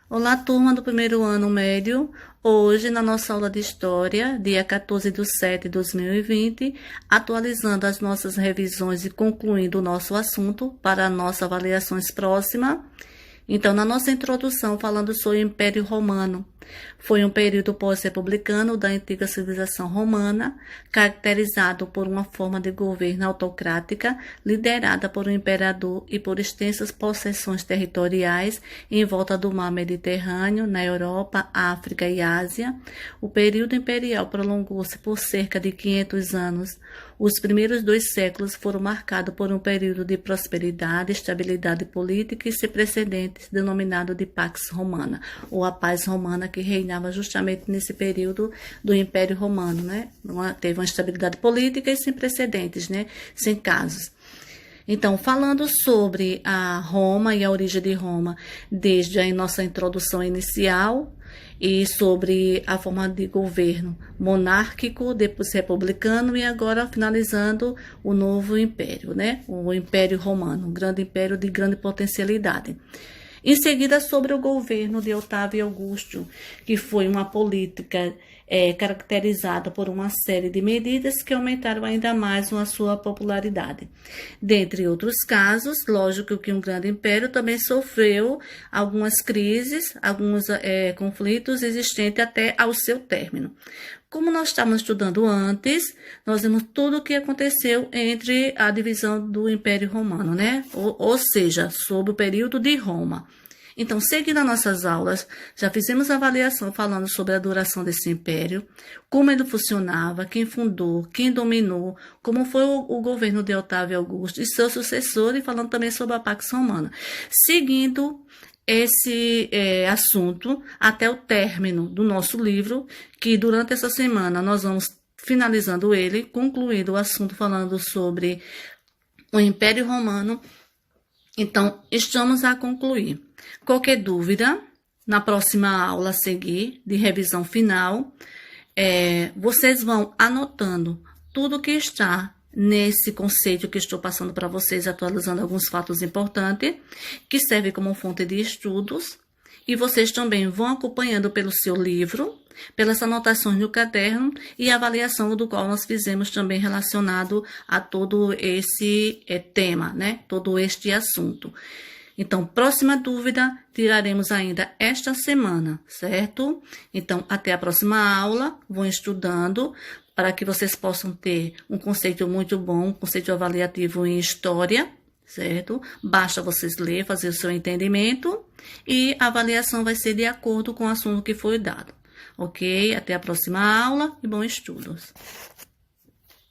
Olá, turma do primeiro ano médio. Hoje, na nossa aula de História, dia 14/7/2020, atualizando as nossas revisões e concluindo o nosso assunto para nossas avaliações próximas. Então, na nossa introdução, falando sobre o Império Romano. Foi um período pós-republicano da antiga civilização romana, caracterizado por uma forma de governo autocrática, liderada por um imperador e por extensas possessões territoriais em volta do mar Mediterrâneo, na Europa, África e Ásia. O período imperial prolongou-se por cerca de 500 anos. Os primeiros 2 séculos foram marcados por um período de prosperidade, estabilidade política e sem precedentes, denominado de Pax Romana, ou a paz romana, que reinava justamente nesse período do Império Romano, né? Teve uma estabilidade política e sem precedentes, né? Sem casos. Então, falando sobre a Roma e a origem de Roma, desde a nossa introdução inicial, e sobre a forma de governo monárquico, depois republicano e agora finalizando o novo império, né? O Império Romano, um grande império de grande potencialidade. Em seguida, sobre o governo de Otávio Augusto, que foi uma política caracterizada por uma série de medidas que aumentaram ainda mais a sua popularidade. Dentre outros casos, lógico que um grande império também sofreu algumas crises, alguns conflitos existentes até ao seu término. Como nós estávamos estudando antes, nós vimos tudo o que aconteceu entre a divisão do Império Romano, né? Ou seja, sobre o período de Roma. Então, seguindo as nossas aulas, já fizemos avaliação falando sobre a duração desse império, como ele funcionava, quem fundou, quem dominou, como foi o governo de Otávio Augusto e seu sucessor, e falando também sobre a Pax Romana. Seguindo esse assunto até o término do nosso livro, que durante essa semana nós vamos finalizando ele, concluindo o assunto falando sobre o Império Romano. Então, estamos a concluir. Qualquer dúvida, na próxima aula a seguir, de revisão final, vocês vão anotando tudo que está nesse conceito que estou passando para vocês, atualizando alguns fatos importantes, que serve como fonte de estudos, e vocês também vão acompanhando pelo seu livro, pelas anotações no caderno e a avaliação do qual nós fizemos também relacionado a todo esse tema, né? Todo este assunto. Então, próxima dúvida, tiraremos ainda esta semana, certo? Então, até a próxima aula, vão estudando para que vocês possam ter um conceito muito bom, um conceito avaliativo em história, certo? Basta vocês ler, fazer o seu entendimento e a avaliação vai ser de acordo com o assunto que foi dado. Ok? Até a próxima aula e bons estudos.